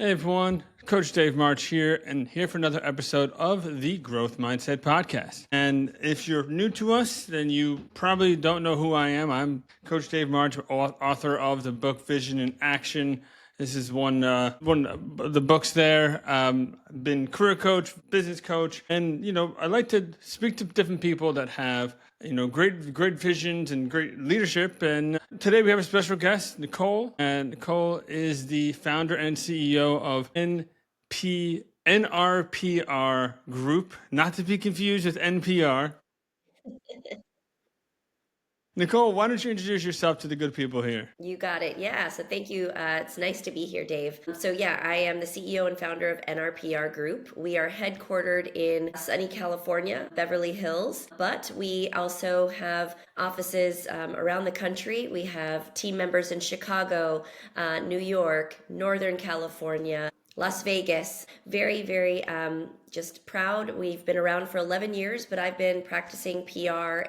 Hey everyone, Coach Dave March here, and here for another episode of the Growth Mindset Podcast. And if you're new to us, then you probably don't know who I am. I'm Coach Dave March, author of the book Vision in Action. This is one of the books there. Been career coach, business coach, and I like to speak to different people that have great visions and great leadership. And today we have a special guest, Nicole, and Nicole is the founder and CEO of NRPR Group, not to be confused with NPR. Nicole, why don't you introduce yourself to the good people here? You got it. Yeah. So thank you. It's nice to be here, Dave. So, yeah, I am the CEO and founder of NRPR Group. We are headquartered in sunny California, Beverly Hills, but we also have offices around the country. We have team members in Chicago, New York, Northern California, Las Vegas. Very, very just proud. We've been around for 11 years, but I've been practicing PR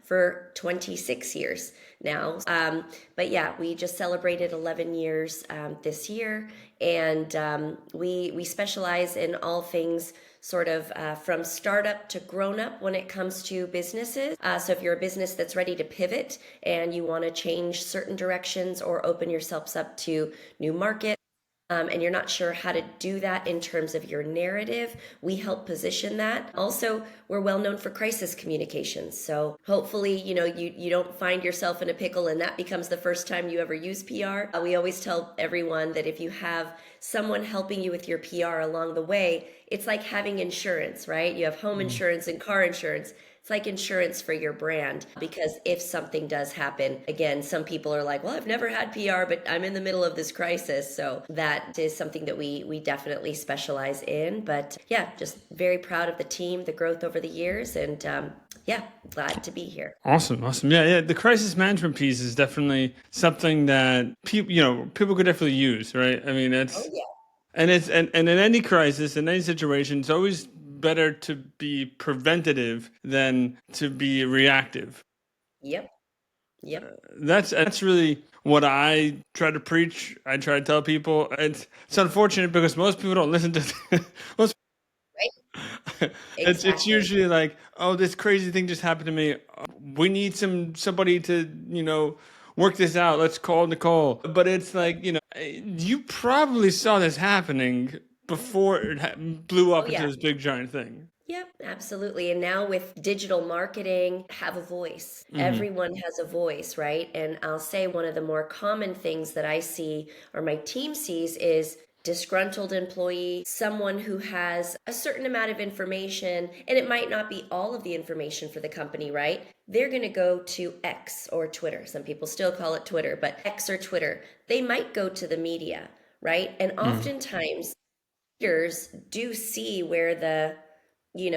for 26 years now. But yeah, we just celebrated 11 years this year, and we specialize in all things sort of from startup to grown up when it comes to businesses. So if you're a business that's ready to pivot and you want to change certain directions or open yourselves up to new markets, and you're not sure how to do that in terms of your narrative, we help position that. Also, we're well known for crisis communications. So hopefully, you don't find yourself in a pickle and that becomes the first time you ever use PR. We always tell everyone that if you have someone helping you with your PR along the way, it's like having insurance, right? You have home insurance and car insurance. It's like insurance for your brand, because if something does happen, again, some people are like, well, I've never had PR, but I'm in the middle of this crisis. So that is something that we definitely specialize in. But yeah, just very proud of the team, the growth over the years, and yeah, glad to be here. Awesome. Yeah. The crisis management piece is definitely something that people could definitely use, right? I mean, Oh, yeah. and in any crisis, in any situation, it's always better to be preventative than to be reactive. Yep. Yep. That's really what I try to preach. I try to tell people. It's unfortunate because most people don't listen to most. Right. It's Exactly. usually like, oh, this crazy thing just happened to me. We need somebody to work this out. Let's call Nicole. But it's like, you probably saw this happening before it blew Oh, up into yeah. this big giant thing. Yep, absolutely. And now with digital marketing, have a voice. Hmm. Everyone has a voice, right? And I'll say one of the more common things that I see or my team sees is disgruntled employee, someone who has a certain amount of information, and it might not be all of the information for the company, right? They're going to go to X or Twitter. Some people still call it Twitter, but X or Twitter. They might go to the media, right? And oftentimes leaders do see where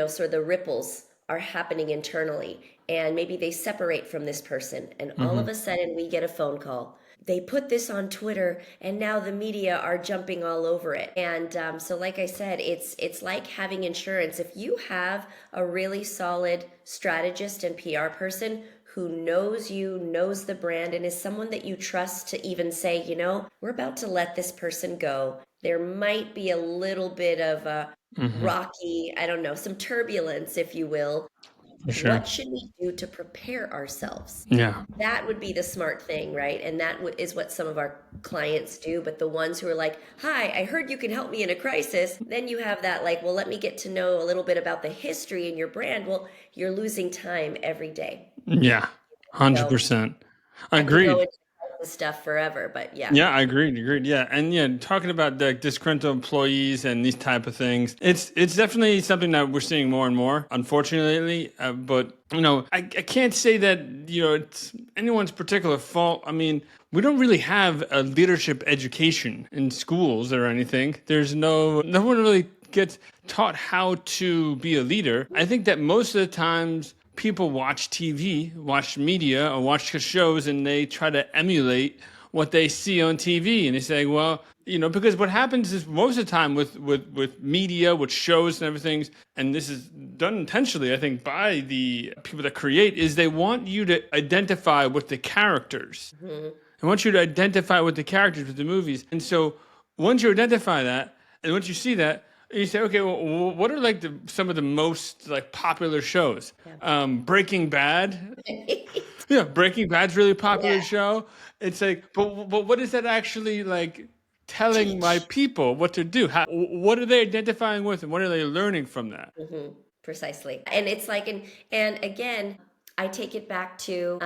sort of the ripples are happening internally. And maybe they separate from this person. And all of Hmm. a sudden, we get a phone call. They put this on Twitter, and now the media are jumping all over it. And so, like I said, it's like having insurance. If you have a really solid strategist and PR person who knows you, knows the brand, and is someone that you trust to even say, we're about to let this person go. There might be a little bit of a Hmm. rocky, I don't know, some turbulence, if you will. For sure. What should we do to prepare ourselves? Yeah. That would be the smart thing, right? And that is what some of our clients do. But the ones who are like, hi, I heard you can help me in a crisis, then you have that like, well, let me get to know a little bit about the history in your brand. Well, you're losing time every day. Yeah. So 100%. I could go Agreed. into this stuff forever, but yeah. Yeah, I agreed. Yeah, and yeah, talking about the disgruntled employees and these type of things, it's definitely something that we're seeing more and more, unfortunately. But I can't say that it's anyone's particular fault. I mean, we don't really have a leadership education in schools or anything. There's no one really gets taught how to be a leader. I think that most of the times people watch TV, watch media, or watch shows, and they try to emulate what they see on TV, and they say, well, because what happens is most of the time with media, with shows and everything, and this is done intentionally, I think, by the people that create, is they want you to identify with the characters. Mhm. I want you to identify with the characters with the movies. And so once you identify that, and once you see that, you say, okay, well, what are like some of the most like popular shows? Yeah. Breaking Bad. Yeah, Breaking Bad's really popular Yeah. show. It's like, but what is that actually like telling my Teach. people what to do? What are they identifying with, and what are they learning from that? Precisely. And it's like, and again, I take it back to,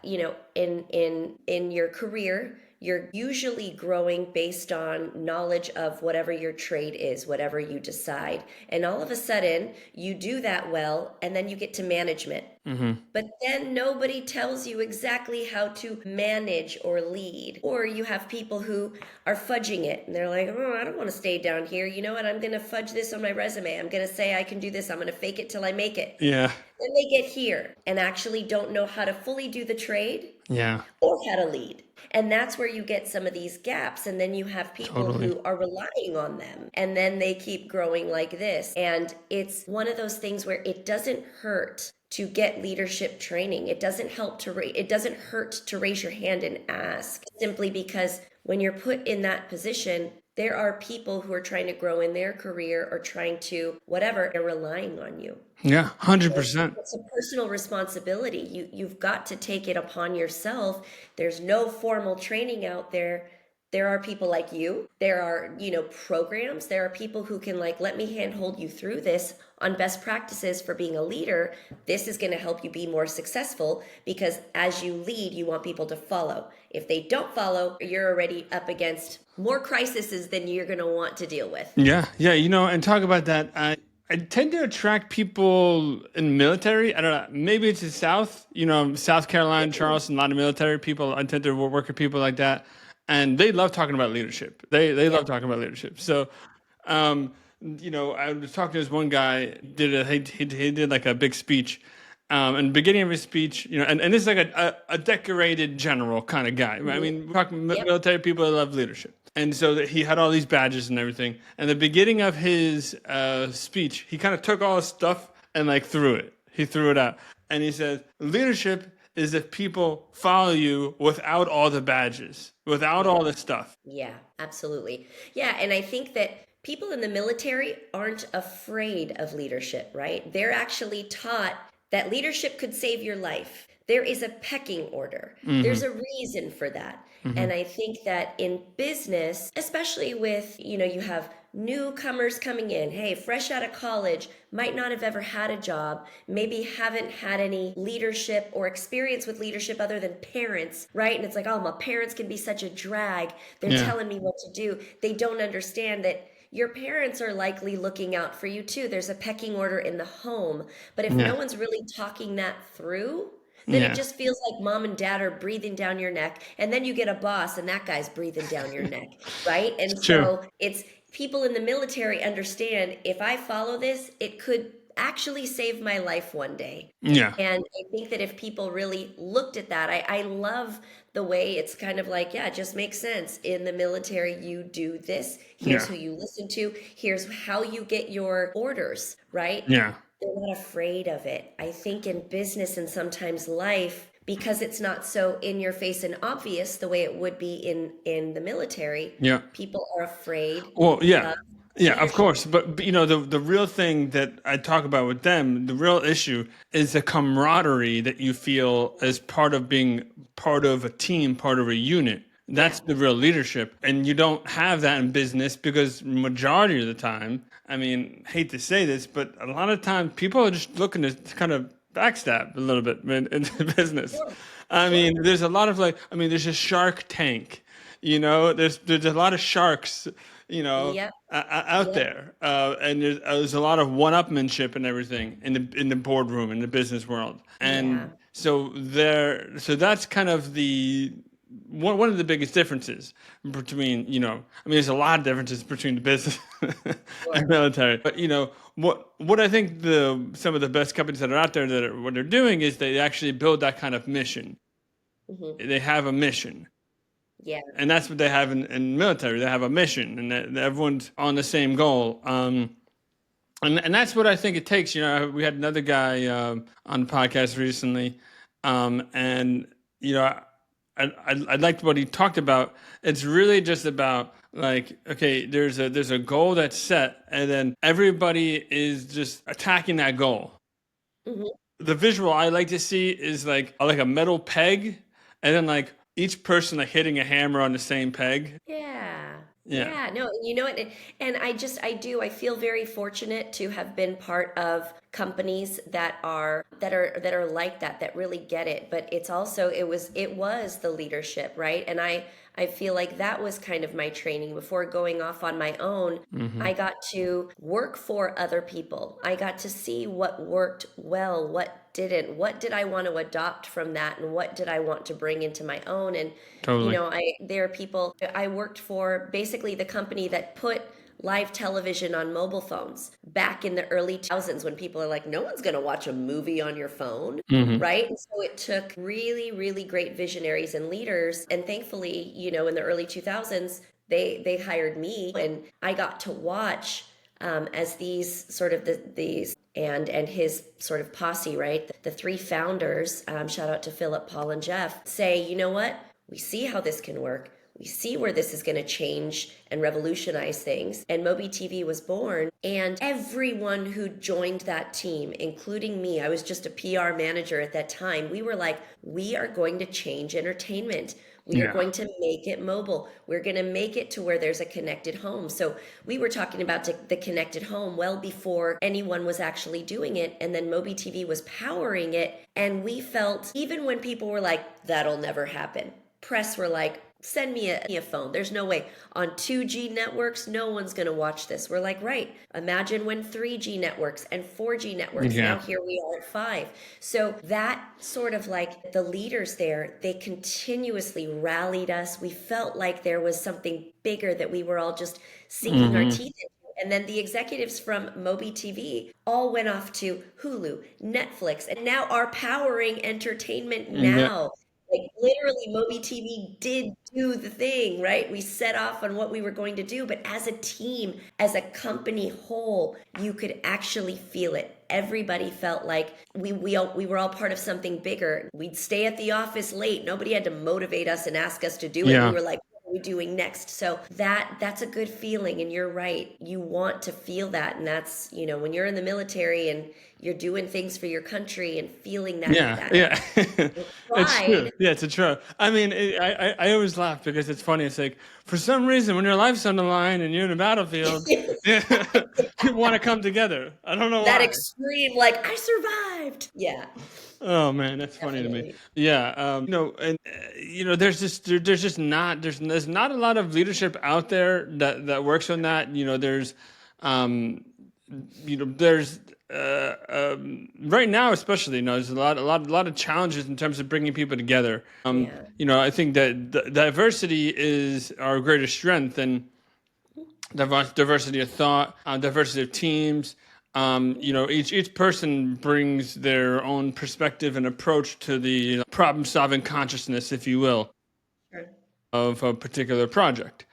in your career, you're usually growing based on knowledge of whatever your trade is, whatever you decide. And all of a sudden, you do that well, and then you get to management. But then nobody tells you exactly how to manage or lead. Or you have people who are fudging it and they're like, oh, I don't want to stay down here. You know what? I'm going to fudge this on my resume. I'm going to say I can do this. I'm going to fake it till I make it. Yeah, Then they get here and actually don't know how to fully do the trade yeah, or how to lead. And that's where you get some of these gaps. And then you have people totally. who are relying on them. And then they keep growing like this. And it's one of those things where it doesn't hurt to get leadership training. It doesn't it doesn't hurt to raise your hand and ask, simply because when you're put in that position, there are people who are trying to grow in their career or trying to whatever, they're relying on you. Yeah, 100%. It's a personal responsibility. You've got to take it upon yourself. There's no formal training out there. There are people like you. There are, programs. There are people who can let me handhold you through this on best practices for being a leader. This is going to help you be more successful because as you lead, you want people to follow. If they don't follow, you're already up against more crises than you're going to want to deal with. Yeah, yeah, and talk about that. I tend to attract people in military. I don't know. Maybe it's the South. South Carolina, Charleston, a lot of military people. I tend to work with people like that, and they love talking about leadership. They Yeah. love talking about leadership. So, I was talking to this one guy. He did like a big speech. And the beginning of his speech, and this is like a decorated general kind of guy. I mean, we're talking Yep. military people that love leadership. And so that he had all these badges and everything. And the beginning of his speech, he kind of took all his stuff and threw it. He threw it out. And he said, leadership is if people follow you without all the badges, without all the stuff. Yeah, absolutely. Yeah, and I think that people in the military aren't afraid of leadership, right? They're actually taught that leadership could save your life. There is a pecking order. There's a reason for that. And I think that in business, especially with, you have newcomers coming in, hey, fresh out of college, might not have ever had a job, maybe haven't had any leadership or experience with leadership other than parents, right? And it's like, oh, my parents can be such a drag. They're Yeah. telling me what to do. They don't understand that your parents are likely looking out for you too. There's a pecking order in the home. But if no one's really talking that through, then it Yeah. just feels like mom and dad are breathing down your neck. And then you get a boss and that guy's breathing down your neck, right? And True. so it's people in the military understand if I follow this, it could actually save my life one day. Yeah. And I think that if people really looked at that, I love the way it's kind of like, yeah, it just makes sense. In the military, you do this. Here's Yeah. who you listen to. Here's how you get your orders, right? Yeah. They're not afraid of it. I think in business and sometimes life, because it's not so in your face and obvious the way it would be in the military, Yeah. people are afraid Well, yeah. of Yeah, of leadership. course. But the real thing that I talk about with them, the real issue is the camaraderie that you feel as part of being part of a team, part of a unit. That's the real leadership. And you don't have that in business because majority of the time, I mean, hate to say this, but a lot of times people are just looking to kind of backstab a little bit in business. Sure. I Sure. mean, there's a lot of there's a Shark Tank. There's a lot of sharks, Yep. out Yep. there, and there's a lot of one-upmanship and everything in the boardroom in the business world, Yeah. and so that's kind of the one of the biggest differences between there's a lot of differences between the business Sure. and military, but what I think some of the best companies that are out there what they're doing is they actually build that kind of mission. Hmm. They have a mission. Yeah. And that's what they have in military. They have a mission, and everyone's on the same goal. And that's what I think it takes. We had another guy on the podcast recently, and I liked what he talked about. It's really just about Like, okay, there's a goal that's set, and then everybody is just attacking that goal. Mhm. The visual I like to see is like a metal peg, and then like each person like hitting a hammer on the same peg. Yeah. Yeah, Yeah. No, you know what? And I feel very fortunate to have been part of companies that are like that, that really get it. But it's also, it was the leadership, right? And I feel like that was kind of my training before going off on my own. hmm, I got to work for other people. I got to see what worked well, what didn't, what did I want to adopt from that, and what did I want to bring into my own. And totally. there are people. I worked for basically the company that put live television on mobile phones back in the early 2000s, when people are like, no one's going to watch a movie on your phone, Hmm. right? And so it took really, really great visionaries and leaders. And thankfully, in the early 2000s, they hired me, and I got to watch, as these sort of these and his sort of posse, right? The three founders, shout out to Philip, Paul, and Jeff, say, you know what? We see how this can work. We see where this is going to change and revolutionize things. And Moby TV was born. And everyone who joined that team, including me, I was just a PR manager at that time, we were like, we are going to change entertainment. We are Yeah. going to make it mobile. We're going to make it to where there's a connected home. So we were talking about the connected home well before anyone was actually doing it. And then Moby TV was powering it. And we felt, even when people were like, that'll never happen, press were like, send me a phone. There's no way. On 2G networks, no one's going to watch this. We're like, right. Imagine when 3G networks and 4G networks, Yeah. now here we are at 5. So that sort of, like, the leaders there, they continuously rallied us. We felt like there was something bigger that we were all just sinking our Hmm. teeth into. And then the executives from Moby TV all went off to Hulu, Netflix, and now are powering entertainment Yeah. now. Like, literally, Moby TV did do the thing, right? We set off on what we were going to do, but as a team, as a company whole, you could actually feel it. Everybody felt like we were all part of something bigger. We'd stay at the office late. Nobody had to motivate us and ask us to do it. We Yeah. were like, what are we doing next? So that's a good feeling, and you're right. You want to feel that, and that's, when you're in the military and you're doing things for your country and feeling that Yeah, yeah, it's true. pride. Yeah, it's a true. I mean, I always laugh because it's funny. It's like for some reason when your life's on the line and you're in a battlefield, people want to come together. I don't know That why. extreme, like, I survived. Yeah, Oh man, that's funny to me. definitely. Yeah, and there's just not there's not a lot of leadership out there that works on that. Um, there's right now especially, there's a lot of challenges in terms of bringing people together. Yeah. I think that diversity is our greatest strength, and diversity of thought, diversity of teams. Each person brings their own perspective and approach to the problem solving consciousness, if you will, Sure. of a particular project.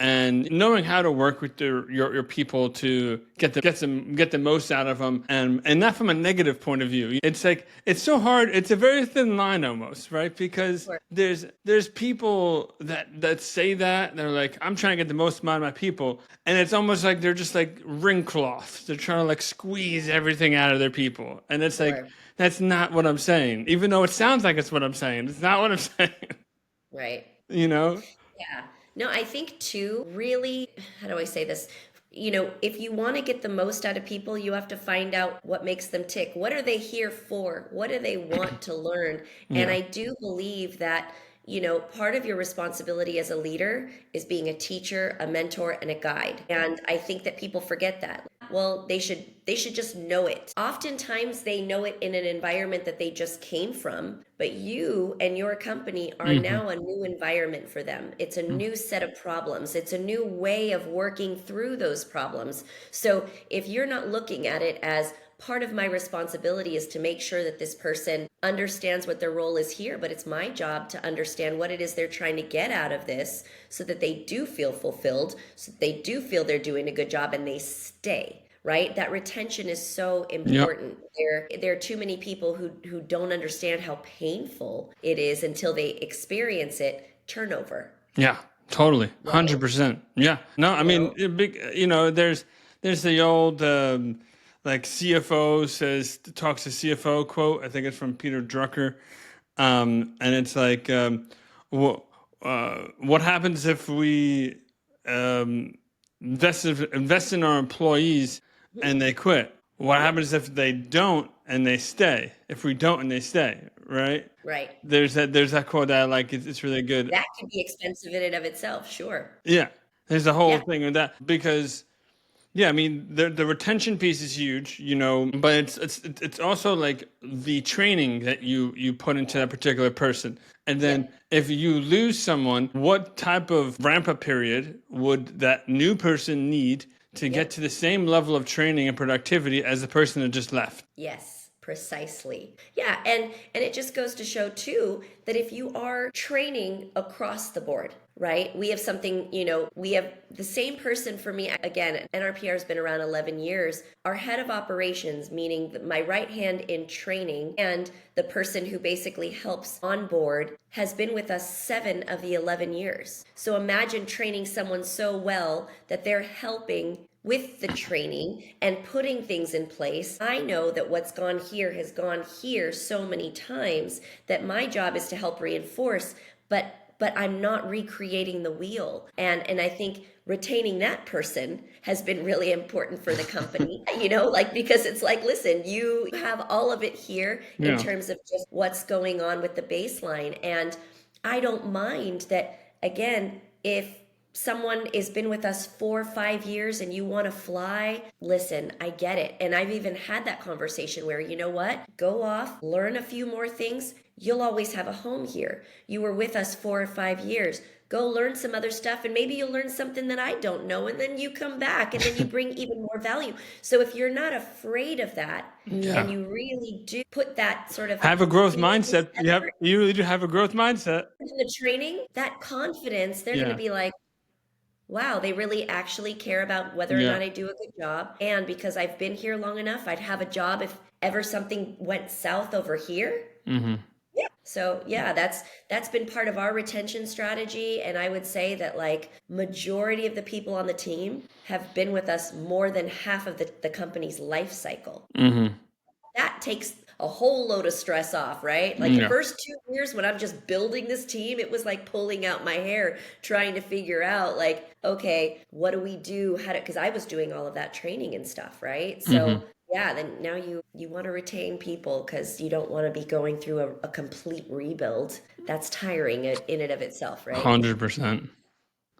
And knowing how to work with your people to get the most out of them, and not from a negative point of view. It's like it's so hard. It's a very thin line almost, right? Because Sure. there's people that say that they're like, I'm trying to get the most amount of my people, and it's almost like they're just like ring cloths. They're trying to like squeeze everything out of their people, and it's like Sure. that's not what I'm saying. Even though it sounds like it's what I'm saying, it's not what I'm saying. Right. You know? Yeah. No, I think too, really, how do I say this? If you want to get the most out of people, you have to find out what makes them tick. What are they here for? What do they want to learn? And Yeah. I do believe that, part of your responsibility as a leader is being a teacher, a mentor, and a guide. And I think that people forget that. Well, they should just know it. Oftentimes they know it in an environment that they just came from, but you and your company are Hmm. now a new environment for them. It's a new set of problems. It's a new way of working through those problems. So if you're not looking at it as part of my responsibility is to make sure that this person understands what their role is here, but it's my job to understand what it is they're trying to get out of this so that they do feel fulfilled, so that they do feel they're doing a good job and they stay. Right? That retention is so Yep. important. There are too many people who don't understand how painful it is until they experience it. Turnover. Yeah. Totally, right? 100%. Yeah. No, I You mean, know? there's the old like CFO talks to CFO quote. I think it's from Peter Drucker, and it's like, what what happens if we um, invest in our employees Mhm. and they quit? What Yeah, happens if they don't and they stay? If we don't and they stay, right? right. There's that quote that I like. It's really good. That could be expensive in and of itself, sure. Yeah, there's a whole Yeah, thing with that because yeah, I mean the retention piece is huge, but it's also like the training that you put into that particular person, and yeah, then if you lose someone, what type of ramp up period would that new person need to get yep. to the same level of training and productivity as the person that just left? Yes, precisely. Yeah, and it just goes to show too that if you are training across the board, right? We have something, we have the same person for me. Again, NRPR has been around 11 years. Our head of operations, meaning my right hand in training and the person who basically helps onboard, has been with us 7 of the 11 years. So imagine training someone so well that they're helping with the training and putting things in place. I know that what's gone here has gone here so many times that my job is to help reinforce, but I'm not recreating the wheel. And I think retaining that person has been really important for the company, like because it's like, listen, you have all of it here in Yeah. terms of just what's going on with the baseline. And I don't mind that, again, if someone has been with us 4 or 5 years and you want to fly, listen, I get it. And I've even had that conversation where, you know what, go off, learn a few more things. You'll always have a home here. You were with us 4 or 5 years. Go learn some other stuff, and maybe you'll learn something that I don't know, and then you come back and then you bring even more value. So if you're not afraid of that, and Yeah. you really do put that sort of Have a growth continuous mindset. You really do have a growth mindset. in the training, that confidence, they're going to Yeah. be like, wow, they really actually care about whether or Yeah. not I do a good job. And because I've been here long enough, I'd have a job if ever something went south over here. Hmm. Yeah. So yeah, that's been part of our retention strategy. And I would say that like majority of the people on the team have been with us more than half of the company's life cycle. Hmm. That takes a whole load of stress off, right? Like the Yeah. first 2 years when I'm just building this team, it was like pulling out my hair, trying to figure out, like, okay, what do we do? How to, because I was doing all of that training and stuff, right? Hmm. So yeah, then now you want to retain people because you don't want to be going through a complete rebuild. That's tiring in and of itself, right? 100%.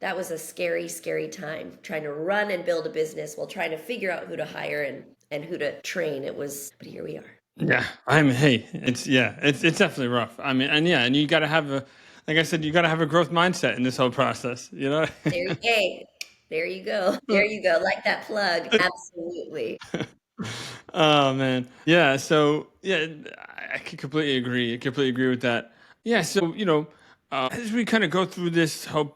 That was a scary, scary time trying to run and build a business while trying to figure out who to hire and who to train. It was, but here we are. Yeah, hey, it's definitely rough. I mean, and yeah, and you got to have like I said, you got to have a growth mindset in this whole process. You know. There you go. There you go. There you go. Like that plug. Absolutely. Oh man, yeah. So yeah, I could completely agree. I completely agree with that. Yeah. So as we kind of go through this whole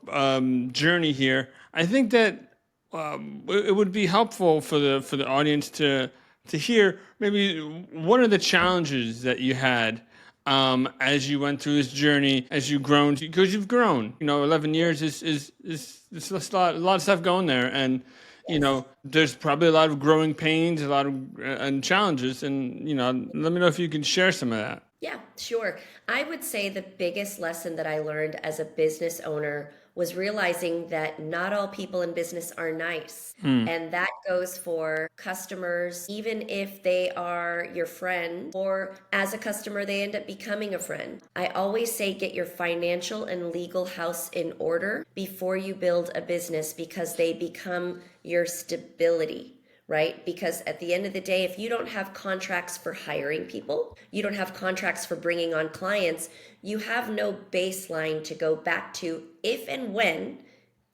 journey here, I think that it would be helpful for the audience to hear maybe what are the challenges that you had as you went through this journey, as you grown, because you've grown. 11 years is a lot of stuff going there, and Yes. there's probably a lot of growing pains, a lot of and challenges, and let me know if you can share some of that. Yeah, sure. I would say the biggest lesson that I learned as a business owner was realizing that not all people in business are nice. And that goes for customers, even if they are your friend, or as a customer, they end up becoming a friend. I always say get your financial and legal house in order before you build a business because they become your stability, right? Because at the end of the day, if you don't have contracts for hiring people, you don't have contracts for bringing on clients, you have no baseline to go back to if and when,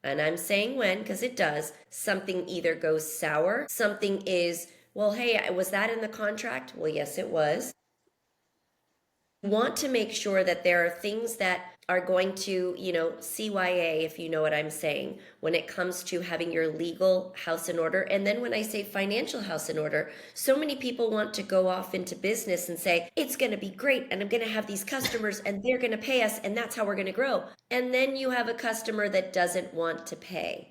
and I'm saying when because it does, something either goes sour, something is, well, hey, was that in the contract? Well, yes, it was. Want to make sure that there are things that are going to, CYA, if you know what I'm saying, when it comes to having your legal house in order. And then when I say financial house in order, so many people want to go off into business and say, it's going to be great. And I'm going to have these customers and they're going to pay us. And that's how we're going to grow. And then you have a customer that doesn't want to pay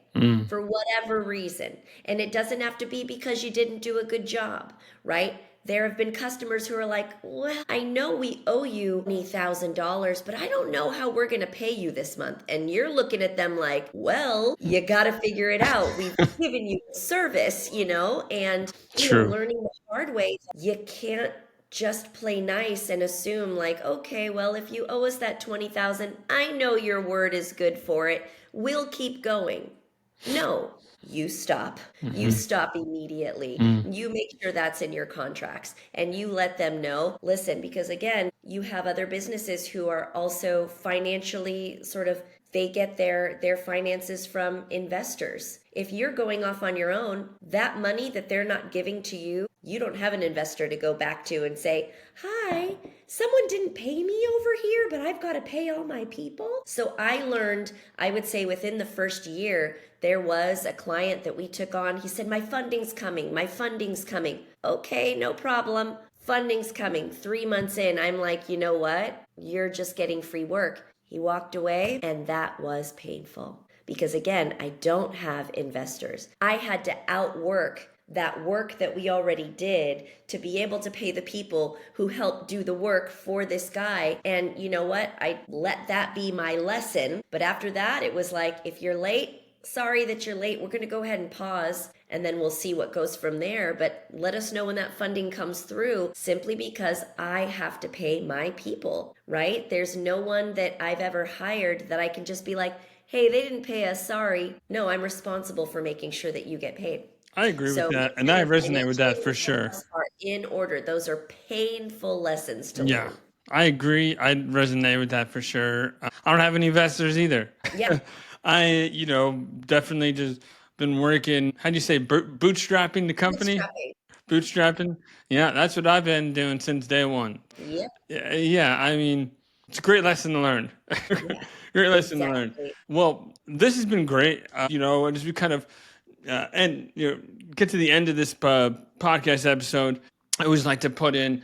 for whatever reason. And it doesn't have to be because you didn't do a good job, right? There have been customers who are like, well, I know we owe you $20,000, but I don't know how we're going to pay you this month. And you're looking at them like, well, you got to figure it out. We've given you a service, and, True. learning the hard way, you can't just play nice and assume like, okay, well, if you owe us that 20,000, I know your word is good for it. We'll keep going. No, you stop. You stop immediately. You make sure that's in your contracts and you let them know, listen, because again, you have other businesses who are also financially they get their finances from investors. If you're going off on your own, that money that they're not giving to you, you don't have an investor to go back to and say, hi, someone didn't pay me over here, but I've got to pay all my people. So I learned, I would say within the first year, there was a client that we took on. He said, my funding's coming. My funding's coming. Okay, no problem. Funding's coming. 3 months in, I'm like, you know what? You're just getting free work. He walked away, and that was painful because, again, I don't have investors. I had to outwork that work that we already did to be able to pay the people who helped do the work for this guy. And you know what? I let that be my lesson. But after that, it was like, if you're late, sorry that you're late. We're going to go ahead and pause and then we'll see what goes from there. But let us know when that funding comes through, simply because I have to pay my people, right? There's no one that I've ever hired that I can just be like, hey, they didn't pay us, sorry. No, I'm responsible for making sure that you get paid. I agree with So that, and making I a resonate with that for financial sure. house are in order. Those are painful lessons to Yeah, learn. I agree. I resonate with that for sure. I don't have any investors either. Yeah, Definitely just been working. How do you say bootstrapping the company? bootstrapping. Bootstrapping. Yeah, that's what I've been doing since day one. Yep. Yeah. I mean, it's a great lesson to learn. Yeah, Great lesson to learn. exactly. Well, this has been great. As we kind of get to the end of this podcast episode, I always like to put in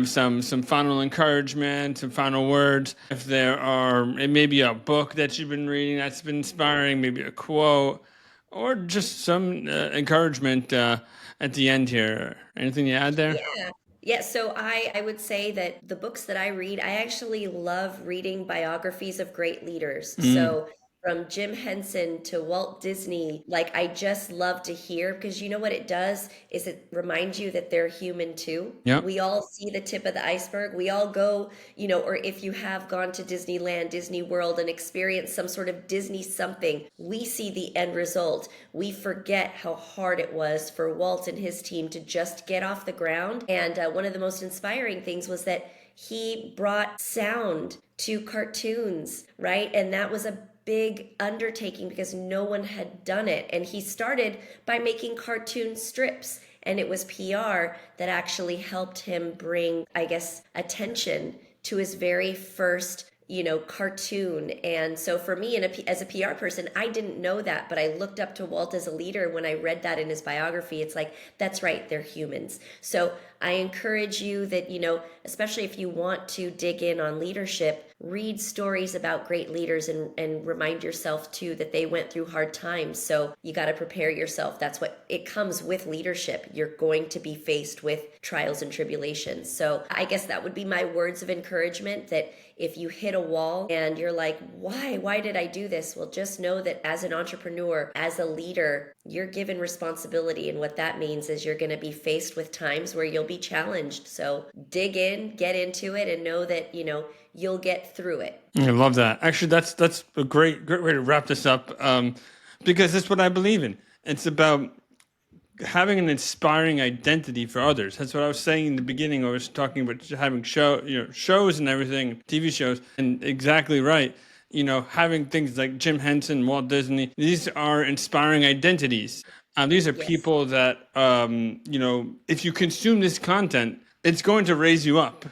some final encouragement, some final words. If there are, it may be a book that you've been reading that's been inspiring, maybe a quote, or just some encouragement at the end here. Anything you add there? Yeah. Yeah, so I would say that the books that I read, I actually love reading biographies of great leaders. Mm, So from Jim Henson to Walt Disney, like I just love to hear, because you know what it does is it reminds you that they're human too. yep. We all see the tip of the iceberg. We all go, or if you have gone to Disneyland, Disney World, and experienced some sort of Disney something, we see the end result. We forget how hard it was for Walt and his team to just get off the ground. And one of the most inspiring things was that he brought sound to cartoons, right? And that was a big undertaking because no one had done it. And he started by making cartoon strips. And it was PR that actually helped him bring, I guess, attention to his very first cartoon. And so for me, as a PR person, I didn't know that, but I looked up to Walt as a leader. When I read that in his biography, it's like, that's right, they're humans. So I encourage you that, especially if you want to dig in on leadership, read stories about great leaders and remind yourself too that they went through hard times. So you got to prepare yourself. That's what it comes with leadership. You're going to be faced with trials and tribulations. So I guess that would be my words of encouragement, that if you hit a wall and you're like, why did I do this? Well, just know that as an entrepreneur, as a leader, you're given responsibility. And what that means is you're going to be faced with times where you'll be challenged. So dig in, get into it, and know that, you'll get through it. I love that. Actually, that's a great way to wrap this up, because that's what I believe in. It's about having an inspiring identity for others. That's what I was saying in the beginning. I was talking about having shows and everything, TV shows, and exactly right. Having things like Jim Henson, Walt Disney. These are inspiring identities. These are Yes. people that, if you consume this content, it's going to raise you up.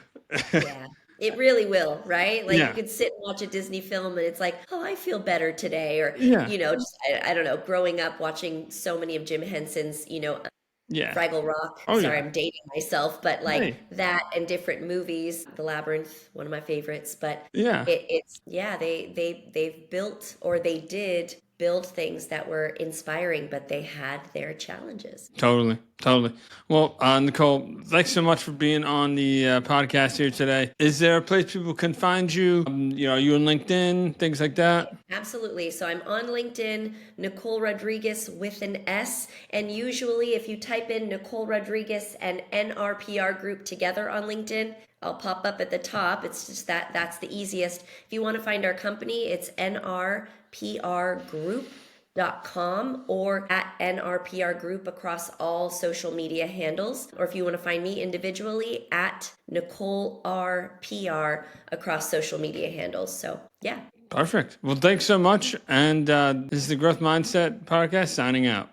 Yeah. It really will, right? Like you Yeah. could sit and watch a Disney film and it's like, oh, I feel better today. Or, Yeah. just, I don't know, growing up watching so many of Jim Henson's, Yeah. Fraggle Rock. Oh Sorry, yeah. I'm dating myself, but like Hey. that and different movies. The Labyrinth, one of my favorites. But Yeah. it's yeah, they've built or they did build things that were inspiring, but they had their challenges. Totally, totally. Well, Nicole, thanks so much for being on the podcast here today. Is there a place people can find you? Are you on LinkedIn, things like that? Absolutely. So I'm on LinkedIn, Nicole Rodrigues with an S. And usually, if you type in Nicole Rodrigues and NRPR Group together on LinkedIn, I'll pop up at the top. It's just that's the easiest. If you want to find our company, it's nrprgroup.com or at NRPR Group across all social media handles. Or if you want to find me individually, at Nicole RPR across social media handles. So, yeah. Perfect. Well, thanks so much. And this is the Growth Mindset Podcast signing out.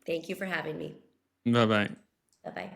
Thank you for having me. Bye bye. Bye bye.